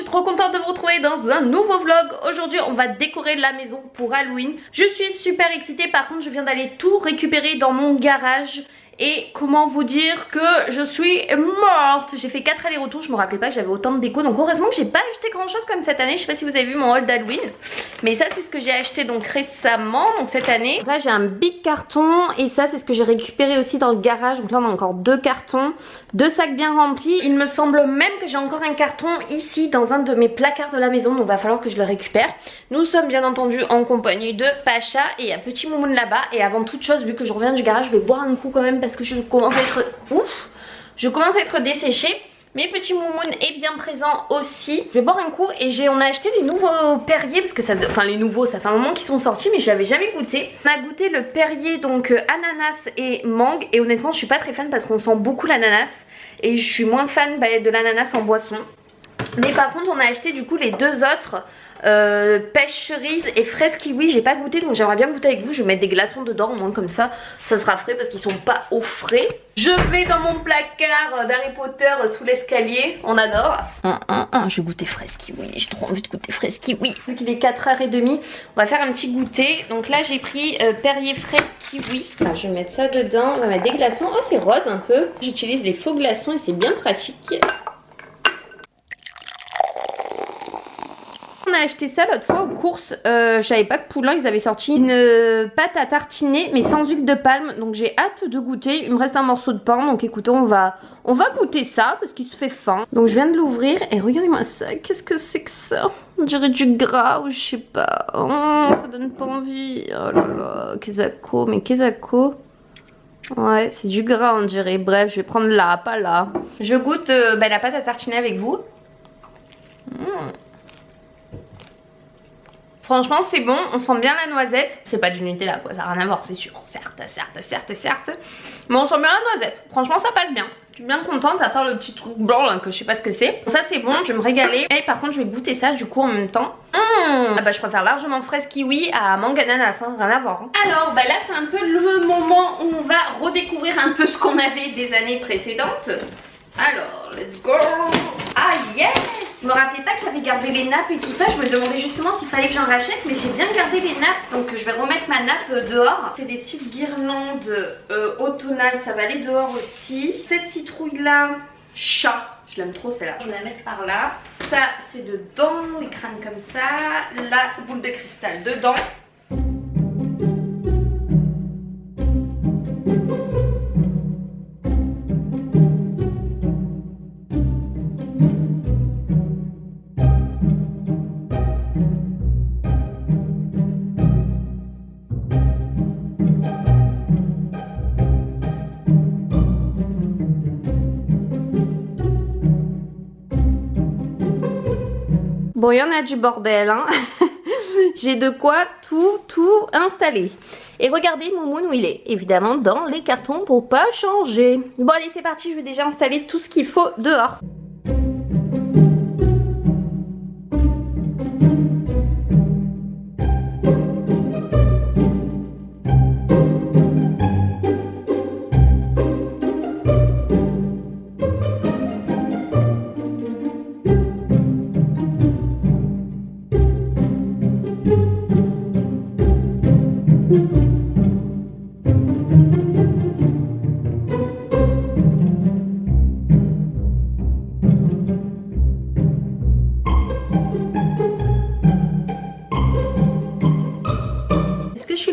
trop contente de vous retrouver dans un nouveau vlog. Aujourd'hui on va décorer la maison pour Halloween. Je suis super excitée, par contre je viens d'aller tout récupérer dans mon garage. Et comment vous dire que je suis morte. J'ai fait 4 allers-retours, je me rappelais pas que j'avais autant de déco. Donc heureusement que j'ai pas acheté grand chose comme cette année. Je sais pas si vous avez vu mon haul d'Halloween, mais ça c'est ce que j'ai acheté donc récemment, donc cette année. Donc là j'ai un big carton et ça c'est ce que j'ai récupéré aussi dans le garage. Donc là on a encore 2 cartons, 2 sacs bien remplis. Il me semble même que j'ai encore un carton ici dans un de mes placards de la maison, donc va falloir que je le récupère. Nous sommes bien entendu en compagnie de Pacha et il y a petit Moumoun là-bas. Et avant toute chose, vu que je reviens du garage, je vais boire un coup quand même parce que je commence à être je commence à être desséchée. Mais petit Moumoun est bien présent aussi. Je vais boire un coup et on a acheté des nouveaux Perrier parce que ça, enfin les nouveaux, ça fait un moment qu'ils sont sortis mais je n'avais jamais goûté. On a goûté le Perrier donc ananas et mangue et honnêtement je suis pas très fan parce qu'on sent beaucoup l'ananas et je suis moins fan de l'ananas en boisson. Mais par contre on a acheté du coup les deux autres. Pêche cerise et fraise kiwi, j'ai pas goûté donc j'aimerais bien goûter avec vous. Je vais mettre des glaçons dedans au moins, comme ça ça sera frais parce qu'ils sont pas au frais. Je vais dans mon placard d'Harry Potter sous l'escalier, on adore. Je vais goûter fraise kiwi, j'ai trop envie de goûter fraise kiwi. Donc il est 4h30, on va faire un petit goûter. Donc là j'ai pris Perrier fraise kiwi. Alors, je vais mettre ça dedans, on va mettre des glaçons. Oh c'est rose un peu, j'utilise les faux glaçons et c'est bien pratique. On a acheté ça l'autre fois aux courses, je savais pas que Poulain ils avaient sorti une pâte à tartiner mais sans huile de palme, donc j'ai hâte de goûter. Il me reste un morceau de pain donc écoutez on va goûter ça parce qu'il se fait faim. Donc je viens de l'ouvrir et regardez-moi ça, qu'est-ce que c'est que ça? On dirait du gras ou je sais pas, oh, ça donne pas envie. Oh là là, Kezako, mais Kezako. Ouais c'est du gras on dirait, bref je vais prendre là, pas là. Je goûte la pâte à tartiner avec vous. Franchement c'est bon, on sent bien la noisette. C'est pas du Nutella quoi, ça n'a rien à voir c'est sûr. Certes. Mais on sent bien la noisette, franchement ça passe bien. Je suis bien contente à part le petit truc blanc là que je sais pas ce que c'est. Ça c'est bon, je vais me régaler. Et par contre je vais goûter ça du coup en même temps. Ah bah je préfère largement fraise kiwi à mangue ananas, hein, rien à voir. Hein. Alors bah là c'est un peu le moment où on va redécouvrir un peu ce qu'on avait des années précédentes. Alors let's go. Ah yes. Je me rappelais pas que j'avais gardé les nappes et tout ça. Je me demandais justement s'il fallait que j'en rachète, mais j'ai bien gardé les nappes. Donc je vais remettre ma nappe dehors. C'est des petites guirlandes automnales, ça va aller dehors aussi. Cette citrouille là, chat, je l'aime trop celle-là. Je vais la mettre par là. Ça c'est dedans, les crânes comme ça. La boule de cristal dedans. Bon, il y en a du bordel, hein. J'ai de quoi tout installer. Et regardez Moumoun où il est. Évidemment dans les cartons pour pas changer. Bon allez c'est parti, je vais déjà installer tout ce qu'il faut dehors.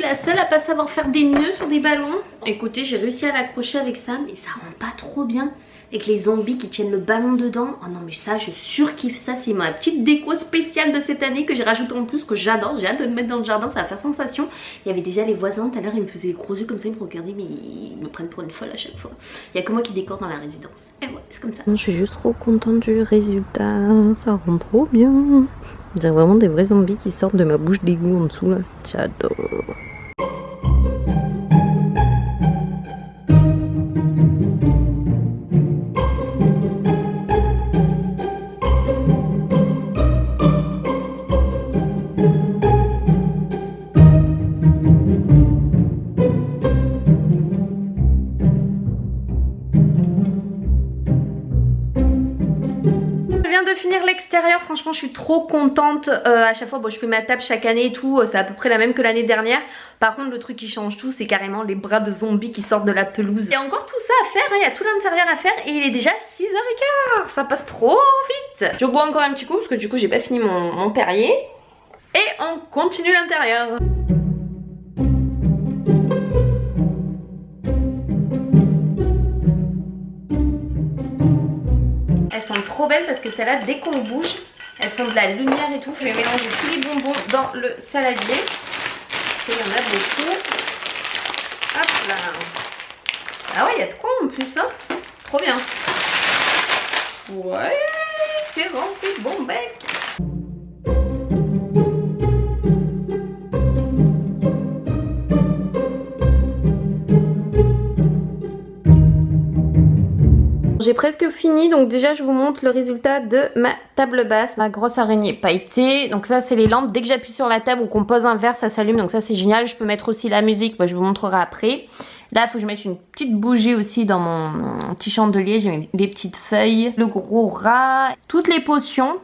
La seule à pas savoir faire des nœuds sur des ballons. Écoutez j'ai réussi à l'accrocher avec ça mais ça rend pas trop bien avec les zombies qui tiennent le ballon dedans. Oh non mais ça je surkiffe, ça c'est ma petite déco spéciale de cette année que j'ai rajouté en plus, que j'adore. J'ai hâte de le mettre dans le jardin, ça va faire sensation. Il y avait déjà les voisins tout à l'heure, ils me faisaient des gros yeux comme ça, ils me regardaient mais ils me prennent pour une folle à chaque fois. Il y a que moi qui décore dans la résidence et ouais c'est comme ça. Je suis juste trop contente du résultat, ça rend trop bien. On dirait vraiment des vrais zombies qui sortent de ma bouche d'égout en dessous là, j'adore. franchement je suis trop contente. À chaque fois bon, je fais ma table chaque année et tout, c'est à peu près la même que l'année dernière. Par contre le truc qui change tout, c'est carrément les bras de zombies qui sortent de la pelouse. Il y a encore tout ça à faire, hein. Il y a tout l'intérieur à faire et il est déjà 6h15. Ça passe trop vite. Je bois encore un petit coup parce que du coup j'ai pas fini mon Perrier. Et on continue l'intérieur. Elles sont trop belles parce que celles-là, dès qu'on bouge, elles font de la lumière et tout. Je vais mélanger tous les bonbons dans le saladier. Et il y en a beaucoup. Hop là. Ah ouais, il y a de quoi en plus, hein. Trop bien. Ouais, c'est rempli de bon bec. J'ai presque fini, donc déjà je vous montre le résultat de ma table basse, ma grosse araignée pailletée. Donc ça c'est les lampes, dès que j'appuie sur la table ou qu'on pose un verre ça s'allume, donc ça c'est génial. Je peux mettre aussi la musique, moi je vous montrerai après. Là il faut que je mette une petite bougie aussi dans mon petit chandelier, j'ai mis les petites feuilles, le gros rat, toutes les potions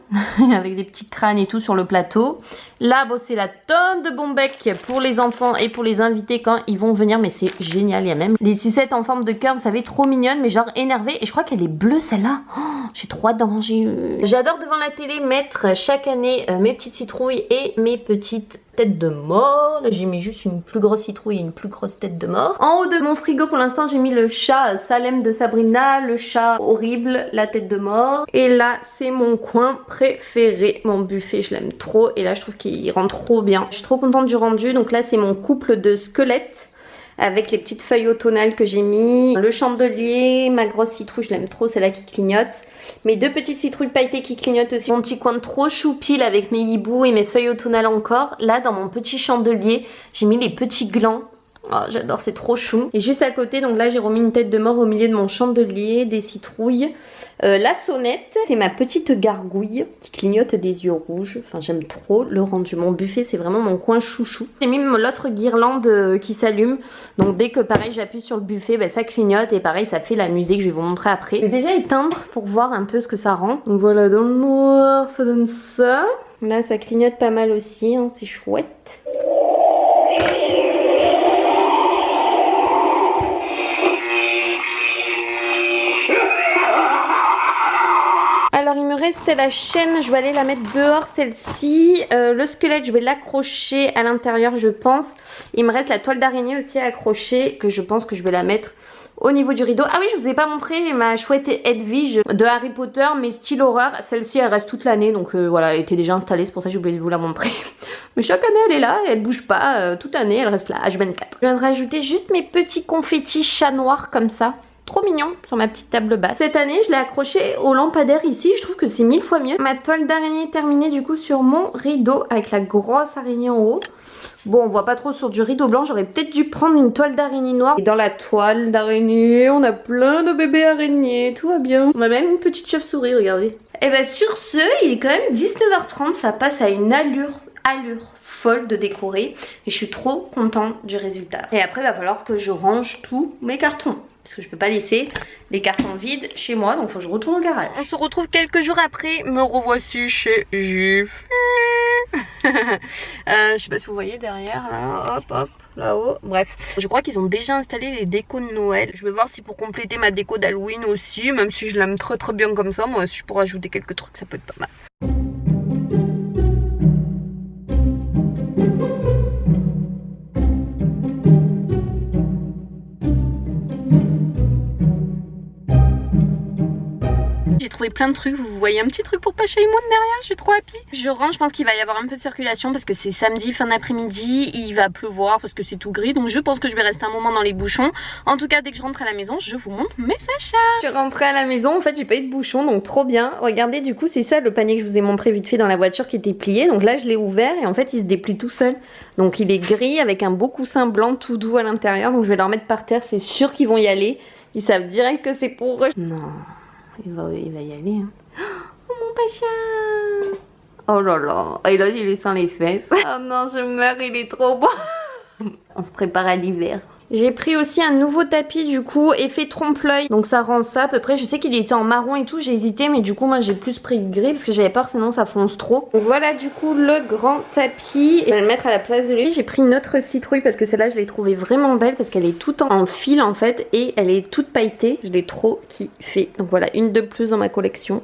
avec des petits crânes et tout sur le plateau. Là bon c'est la tonne de bons becs pour les enfants et pour les invités quand ils vont venir, mais c'est génial. Il y a même les sucettes en forme de cœur, vous savez, trop mignonnes mais genre énervées, et je crois qu'elle est bleue celle-là. Oh, j'ai trop hâte d'en manger. J'adore devant la télé mettre chaque année mes petites citrouilles et mes petites têtes de mort. Là j'ai mis juste une plus grosse citrouille et une plus grosse tête de mort. En haut de mon frigo pour l'instant j'ai mis le chat Salem de Sabrina, le chat horrible, la tête de mort. Et là c'est mon coin préféré, mon buffet, je l'aime trop. Et là je trouve qu'il rend trop bien. Je suis trop contente du rendu. Donc là c'est mon couple de squelettes avec les petites feuilles automnales que j'ai mis, le chandelier, ma grosse citrouille, je l'aime trop, c'est là qui clignote, mes deux petites citrouilles pailletées qui clignotent aussi, mon petit coin trop choupil avec mes hiboux et mes feuilles automnales encore. Là dans mon petit chandelier j'ai mis les petits glands. Oh, j'adore, c'est trop chou. Et juste à côté, donc là j'ai remis une tête de mort au milieu de mon chandelier, des citrouilles, la sonnette et ma petite gargouille qui clignote des yeux rouges. Enfin j'aime trop le rendu. Mon buffet c'est vraiment mon coin chouchou. J'ai mis l'autre guirlande qui s'allume. Donc dès que pareil j'appuie sur le buffet, bah, ça clignote et pareil ça fait la musique. Je vais vous montrer après. Je vais déjà éteindre pour voir un peu ce que ça rend. Donc voilà, dans le noir ça donne ça. Là ça clignote pas mal aussi, hein, c'est chouette. Alors il me reste la chaîne, je vais aller la mettre dehors celle-ci. Le squelette je vais l'accrocher à l'intérieur je pense. Il me reste la toile d'araignée aussi à accrocher que je pense que je vais la mettre au niveau du rideau. Ah oui, je vous ai pas montré ma chouette Hedwige de Harry Potter mais style horreur. Celle-ci elle reste toute l'année donc voilà, elle était déjà installée, c'est pour ça que j'ai oublié de vous la montrer. Mais chaque année elle est là, elle bouge pas, toute l'année elle reste là, H24. Je viens de rajouter juste mes petits confettis chat noir comme ça. Trop mignon sur ma petite table basse. Cette année je l'ai accroché au lampadaire ici, je trouve que c'est 1000 fois mieux. Ma toile d'araignée est terminée du coup sur mon rideau avec la grosse araignée en haut. Bon on voit pas trop sur du rideau blanc, j'aurais peut-être dû prendre une toile d'araignée noire. Et dans la toile d'araignée on a plein de bébés araignées, tout va bien. On a même une petite chauve-souris, regardez. Et bah sur ce, il est quand même 19h30, ça passe à une allure folle de décorer. Et je suis trop contente du résultat. Et après il va falloir que je range tous mes cartons. Parce que je peux pas laisser les cartons vides chez moi, donc faut que je retourne au garage. On se retrouve quelques jours après, me revoici chez Jiffy. Je sais pas si vous voyez derrière, là, hop hop, là-haut. Bref, je crois qu'ils ont déjà installé les décos de Noël. Je vais voir si pour compléter ma déco d'Halloween aussi, même si je l'aime très très bien comme ça, moi si je pourrais ajouter quelques trucs, ça peut être pas mal. J'ai trouvé plein de trucs, vous voyez un petit truc pour Pacha et moi derrière, je suis trop happy. Je rentre, je pense qu'il va y avoir un peu de circulation parce que c'est samedi fin d'après-midi, il va pleuvoir parce que c'est tout gris, donc je pense que je vais rester un moment dans les bouchons. En tout cas dès que je rentre à la maison, je vous montre mes achats. Je suis rentrée à la maison, en fait j'ai pas eu de bouchons donc trop bien. Regardez du coup c'est ça le panier que je vous ai montré vite fait dans la voiture qui était plié. Donc là je l'ai ouvert et en fait il se déplie tout seul. Donc il est gris avec un beau coussin blanc tout doux à l'intérieur, donc je vais leur mettre par terre, c'est sûr qu'ils vont y aller. Ils savent direct que c'est pour eux. Non. Il va y aller. Hein. Oh mon Pacha. Oh là là. Et là il est sans les fesses. Oh non je meurs, il est trop beau. On se prépare à l'hiver. J'ai pris aussi un nouveau tapis du coup, effet trompe-l'œil. Donc ça rend ça à peu près. Je sais qu'il était en marron et tout, j'ai hésité. Mais du coup moi j'ai plus pris gris parce que j'avais peur sinon ça fonce trop. Donc voilà du coup le grand tapis. Je vais le mettre à la place de lui. J'ai pris une autre citrouille parce que celle-là je l'ai trouvée vraiment belle. Parce qu'elle est toute en fil en fait. Et elle est toute pailletée. Je l'ai trop kiffée. Donc voilà, une de plus dans ma collection.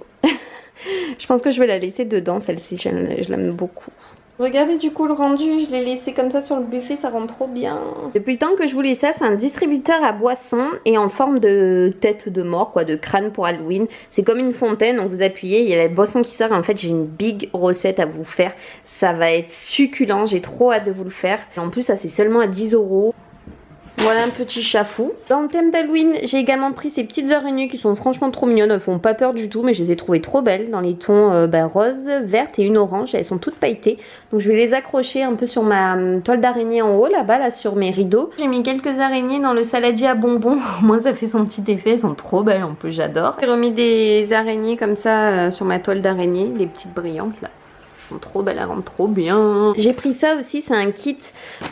Je pense que je vais la laisser dedans celle-ci. Je l'aime beaucoup. Regardez du coup le rendu, je l'ai laissé comme ça sur le buffet, ça rend trop bien. Depuis le temps que je voulais ça, c'est un distributeur à boissons et en forme de tête de mort, quoi, de crâne pour Halloween. C'est comme une fontaine, donc vous appuyez, il y a la boisson qui sort. En fait, j'ai une big recette à vous faire. Ça va être succulent, j'ai trop hâte de vous le faire. Et en plus, ça c'est seulement à 10 €. Voilà un petit chat fou. Dans le thème d'Halloween, j'ai également pris ces petites araignées qui sont franchement trop mignonnes. Elles font pas peur du tout, mais je les ai trouvées trop belles dans les tons rose, verte et une orange. Elles sont toutes pailletées. Donc je vais les accrocher un peu sur ma toile d'araignée en haut, là-bas, là sur mes rideaux. J'ai mis quelques araignées dans le saladier à bonbons. Au moins ça fait son petit effet. Elles sont trop belles en plus, j'adore. J'ai remis des araignées comme ça sur ma toile d'araignée, des petites brillantes là. Sont trop belles, elles rendent trop bien. J'ai pris ça aussi, c'est un kit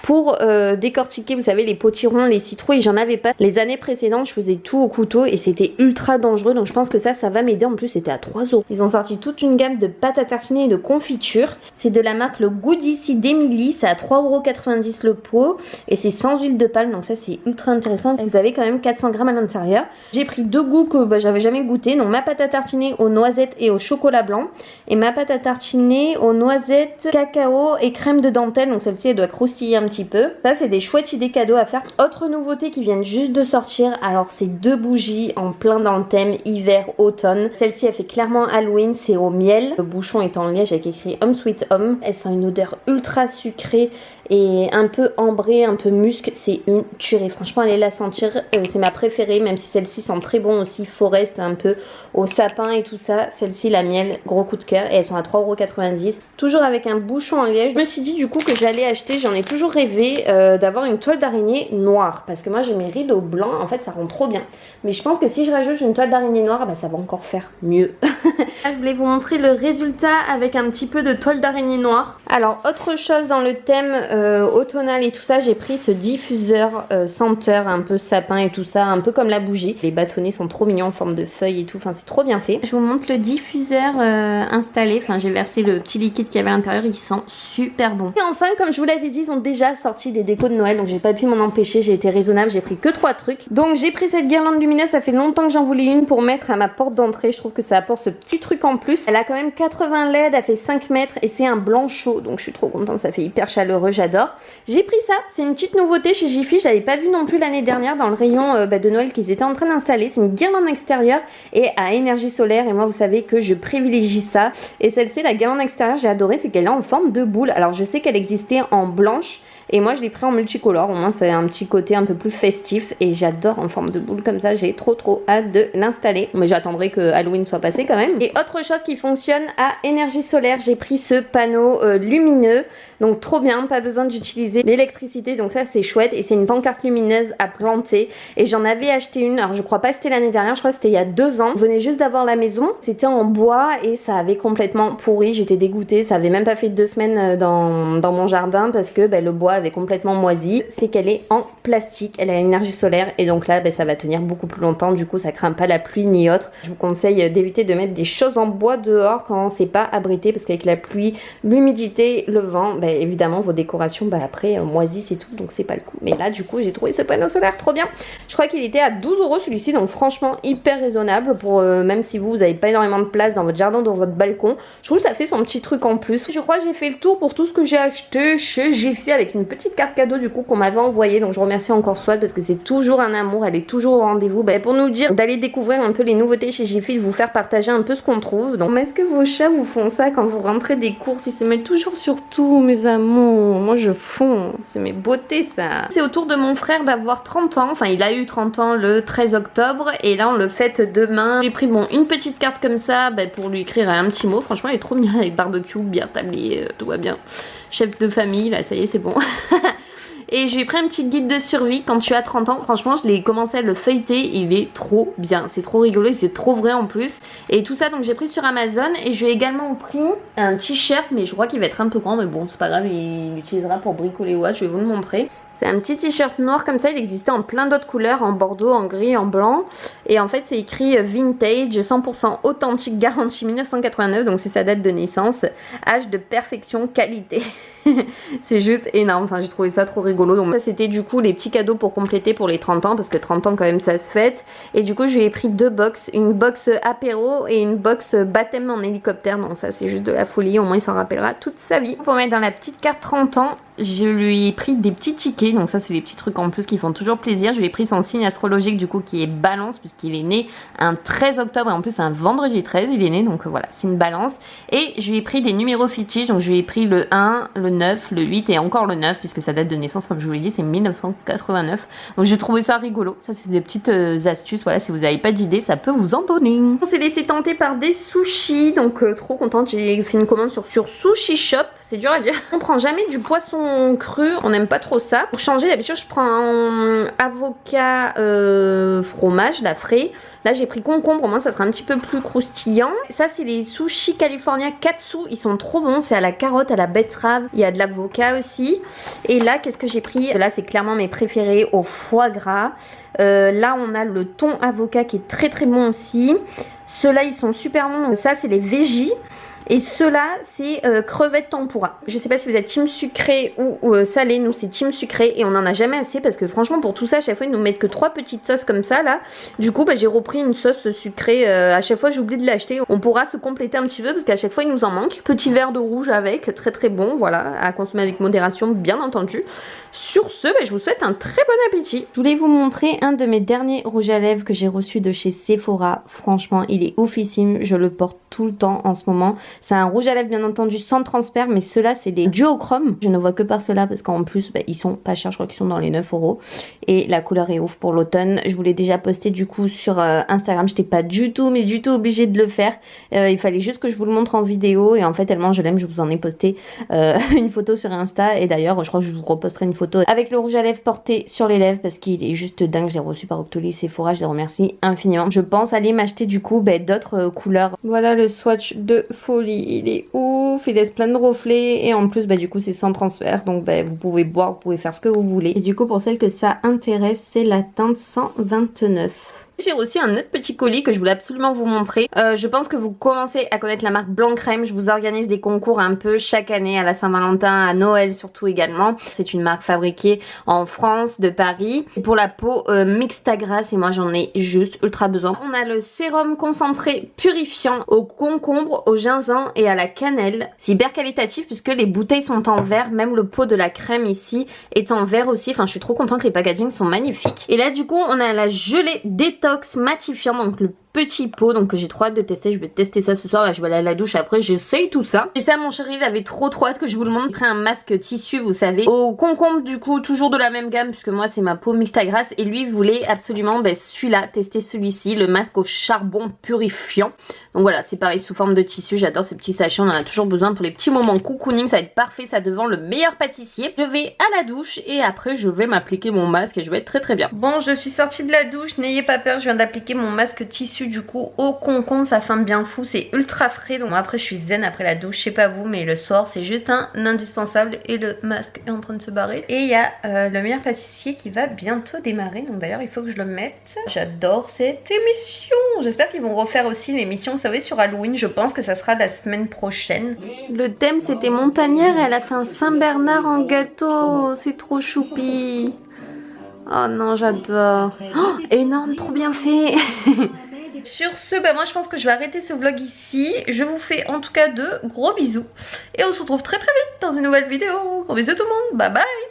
pour décortiquer, vous savez, les potirons, les citrouilles. J'en avais pas. Les années précédentes, je faisais tout au couteau et c'était ultra dangereux. Donc je pense que ça va m'aider. En plus, c'était à 3 €. Ils ont sorti toute une gamme de pâtes à tartiner et de confiture. C'est de la marque le Good Ici d'Emily. C'est à 3,90 € le pot et c'est sans huile de palme. Donc ça, c'est ultra intéressant. Vous avez quand même 400 grammes à l'intérieur. J'ai pris deux goûts que j'avais jamais goûté. Donc ma pâte à tartiner aux noisettes et au chocolat blanc et ma pâte à tartiner aux noisettes, cacao et crème de dentelle. Donc celle-ci elle doit croustiller un petit peu. Ça c'est des chouettes idées cadeaux à faire. Autre nouveauté qui viennent juste de sortir, alors c'est deux bougies en plein dans le thème hiver-automne. Celle-ci elle fait clairement Halloween, c'est au miel. Le bouchon est en liège avec écrit Home Sweet Home. Elle sent une odeur ultra sucrée et un peu ambrée, un peu musc. C'est une tuerie, franchement allez la sentir, c'est ma préférée, même si celle-ci sent très bon aussi, forest un peu au sapin et tout ça. Celle-ci la miel, gros coup de cœur et elles sont à 3,90 €. Toujours avec un bouchon en liège. Je me suis dit du coup que j'allais acheter, j'en ai toujours rêvé, d'avoir une toile d'araignée noire. Parce que moi j'ai mes rideaux blancs, en fait ça rend trop bien. Mais je pense que si je rajoute une toile d'araignée noire, bah, ça va encore faire mieux. Là, je voulais vous montrer le résultat avec un petit peu de toile d'araignée noire. Alors autre chose dans le thème automnal et tout ça, j'ai pris ce diffuseur senteur un peu sapin et tout ça, un peu comme la bougie. Les bâtonnets sont trop mignons en forme de feuilles et tout, enfin c'est trop bien fait. Je vous montre le diffuseur installé, enfin j'ai versé le petit liquide qu'il y avait à l'intérieur, il sent super bon. Et enfin, comme je vous l'avais dit, ils ont déjà sorti des décos de Noël, donc j'ai pas pu m'en empêcher, j'ai été raisonnable, j'ai pris que 3 trucs. Donc j'ai pris cette guirlande lumineuse, ça fait longtemps que j'en voulais une pour mettre à ma porte d'entrée, je trouve que ça apporte ce petit truc en plus. Elle a quand même 80 LED, elle fait 5 mètres et c'est un blanc chaud, donc je suis trop contente, ça fait hyper chaleureux, j'adore. J'ai pris ça, c'est une petite nouveauté chez Jiffy, je l'avais pas vu non plus l'année dernière dans le rayon de Noël qu'ils étaient en train d'installer. C'est une guirlande extérieure et à énergie solaire, et moi vous savez que je privilégie ça. Et celle-ci, la guirlande extérieure, j'ai adoré, c'est qu'elle est en forme de boule. Alors je sais qu'elle existait en blanche et moi je l'ai pris en multicolore, au moins c'est un petit côté un peu plus festif et j'adore en forme de boule comme ça. J'ai trop hâte de l'installer, mais j'attendrai que Halloween soit passé quand même. Et autre chose qui fonctionne à énergie solaire, j'ai pris ce panneau lumineux, donc trop bien, pas besoin d'utiliser l'électricité, donc ça c'est chouette. Et c'est une pancarte lumineuse à planter et j'en avais acheté une, alors je crois pas que c'était l'année dernière, je crois que c'était il y a 2 ans. Je venais juste d'avoir la maison, c'était en bois et ça avait complètement pourri, j'étais dégoûtée, ça avait même pas fait 2 semaines dans mon jardin parce que le bois avait complètement moisi. C'est qu'elle est en plastique, elle a l'énergie solaire et donc là ça va tenir beaucoup plus longtemps, du coup ça craint pas la pluie ni autre. Je vous conseille d'éviter de mettre des choses en bois dehors quand c'est pas abrité parce qu'avec la pluie, l'humidité, le vent, évidemment vos décorations après moisissent et tout, donc c'est pas le coup. Mais là du coup j'ai trouvé ce panneau solaire trop bien. Je crois qu'il était à 12 € celui-ci, donc franchement hyper raisonnable pour même si vous avez pas énormément de place dans votre jardin, dans votre balcon. Je trouve que ça fait son petit truc en plus. Je crois que j'ai fait le tour pour tout ce que j'ai acheté chez Jiffy avec une petite carte cadeau du coup qu'on m'avait envoyée, donc je remercie encore Swat parce que c'est toujours un amour, elle est toujours au rendez-vous pour nous dire d'aller découvrir un peu les nouveautés chez Jiffy, de vous faire partager un peu ce qu'on trouve. Donc est-ce que vos chats vous font ça quand vous rentrez des courses? Ils se mettent toujours sur tout, mes amours. Moi je fonds, c'est mes beautés ça. C'est au tour de mon frère d'avoir 30 ans, enfin il a eu 30 ans le 13 octobre et là on le fête demain. J'ai pris une petite carte comme ça pour lui écrire un petit mot, franchement il est trop bien avec barbecue, bière tablée, tout va bien. Chef de famille, là ça y est c'est bon. Et je lui ai pris un petit guide de survie quand tu as 30 ans. Franchement, je l'ai commencé à le feuilleter. Il est trop bien. C'est trop rigolo et c'est trop vrai en plus. Et tout ça, donc j'ai pris sur Amazon. Et je lui ai également pris un t-shirt. Mais je crois qu'il va être un peu grand. Mais bon, c'est pas grave. Il l'utilisera pour bricoler ou autre. Je vais vous le montrer. C'est un petit t-shirt noir comme ça, il existait en plein d'autres couleurs, en bordeaux, en gris, en blanc. Et en fait c'est écrit vintage, 100% authentique, garantie 1989, donc c'est sa date de naissance. Âge de perfection, qualité. C'est juste énorme, enfin j'ai trouvé ça trop rigolo. Donc ça c'était du coup les petits cadeaux pour compléter pour les 30 ans, parce que 30 ans quand même ça se fête. Et du coup je lui ai pris deux box, une box apéro et une box baptême en hélicoptère. Donc ça c'est juste de la folie, au moins il s'en rappellera toute sa vie. Pour mettre dans la petite carte 30 ans, je lui ai pris des petits tickets, donc ça c'est les petits trucs en plus qui font toujours plaisir. Je lui ai pris son signe astrologique du coup qui est Balance, puisqu'il est né un 13 octobre et en plus un vendredi 13 il est né, donc voilà, c'est une Balance. Et je lui ai pris des numéros fictifs, donc je lui ai pris le 1, le 9, le 8 et encore le 9, puisque sa date de naissance comme je vous l'ai dit c'est 1989. Donc j'ai trouvé ça rigolo, ça c'est des petites astuces, voilà, si vous n'avez pas d'idée ça peut vous en donner. On s'est laissé tenter par des sushis, donc trop contente, j'ai fait une commande sur Sushi Shop, c'est dur à dire. On prend jamais du poisson cru, on n'aime pas trop ça. Pour changer, d'habitude je prends un avocat fromage, la frais. Là j'ai pris concombre, au moins ça sera un petit peu plus croustillant. Ça c'est les sushis California Katsu, ils sont trop bons, c'est à la carotte, à la betterave, il y a de l'avocat aussi. Et là qu'est-ce que j'ai pris? Là c'est clairement mes préférés au foie gras. Là on a le thon avocat qui est très très bon aussi. Ceux-là ils sont super bons, donc ça c'est les veggies. Et ceux-là, c'est crevettes tempura. Je sais pas si vous êtes team sucré ou salé. Nous, c'est team sucré et on en a jamais assez parce que franchement, pour tout ça, à chaque fois, ils nous mettent que 3 petites sauces comme ça, là. Du coup, bah, j'ai repris une sauce sucrée. À chaque fois, j'oublie de l'acheter. On pourra se compléter un petit peu parce qu'à chaque fois, il nous en manque. Petit verre de rouge avec, très très bon. Voilà, à consommer avec modération, bien entendu. Sur ce, bah, je vous souhaite un très bon appétit. Je voulais vous montrer un de mes derniers rouges à lèvres que j'ai reçu de chez Sephora. Franchement, il est oufissime. Je le porte tout le temps en ce moment. C'est un rouge à lèvres bien entendu sans transfert, mais ceux-là c'est des duochrome. Je ne vois que par ceux-là parce qu'en plus bah, ils sont pas chers, je crois qu'ils sont dans les 9 € et la couleur est ouf pour l'automne. Je vous l'ai déjà posté du coup sur Instagram, je n'étais pas du tout obligée de le faire. Il fallait juste que je vous le montre en vidéo et en fait tellement je l'aime, je vous en ai posté une photo sur Insta et d'ailleurs je crois que je vous reposterai une photo avec le rouge à lèvres porté sur les lèvres parce qu'il est juste dingue. Je l'ai reçu par Octoly Sephora, je les remercie infiniment. Je pense aller m'acheter du coup bah, d'autres couleurs. Voilà le swatch de folie, il est ouf, il laisse plein de reflets et en plus bah, du coup c'est sans transfert donc bah, vous pouvez boire, vous pouvez faire ce que vous voulez. Et du coup pour celle que ça intéresse c'est la teinte 129. J'ai reçu un autre petit colis que je voulais absolument vous montrer. Je pense que vous commencez à connaître la marque Blanc Crème. Je vous organise des concours un peu chaque année à la Saint-Valentin, à Noël surtout également. C'est une marque fabriquée en France, de Paris. Pour la peau Mixtagrass et moi j'en ai juste ultra besoin. On a le sérum concentré purifiant au concombre, au gingembre et à la cannelle. C'est hyper qualitatif puisque les bouteilles sont en verre. Même le pot de la crème ici est en verre aussi. Enfin je suis trop contente, les packagings sont magnifiques. Et là du coup on a la gelée détox matifiant, donc le petit pot, donc j'ai trop hâte de tester. Je vais tester ça ce soir, là je vais aller à la douche après, j'essaye tout ça. Et ça mon chéri, il avait trop hâte que je vous le montre. J'ai pris un masque tissu, vous savez, au concombre du coup, toujours de la même gamme puisque moi c'est ma peau Mixtagrass et lui il voulait absolument celui-là, tester celui-ci, le masque au charbon purifiant. Donc voilà, c'est pareil sous forme de tissu, j'adore ces petits sachets, on en a toujours besoin pour les petits moments cocooning, ça va être parfait, ça devant le meilleur pâtissier. Je vais à la douche et après je vais m'appliquer mon masque et je vais être très bien. Bon, je suis sortie de la douche, n'ayez pas peur, je viens d'appliquer mon masque tissu du coup au concombre, ça fait un bien fou, c'est ultra frais. Donc après je suis zen après la douche, je sais pas vous mais le soir c'est juste un indispensable et le masque est en train de se barrer. Et il y a le meilleur pâtissier qui va bientôt démarrer, donc d'ailleurs il faut que je le mette. J'adore cette émission, j'espère qu'ils vont refaire aussi l'émission, vous savez, sur Halloween. Je pense que ça sera la semaine prochaine. Le thème c'était montagnère et elle a fait un Saint-Bernard en gâteau, c'est trop choupi. Oh non, j'adore. Oh, énorme, trop bien fait. Sur ce, bah moi je pense que je vais arrêter ce vlog ici. Je vous fais en tout cas de gros bisous. Et on se retrouve très vite dans une nouvelle vidéo. Gros bisous tout le monde, bye bye.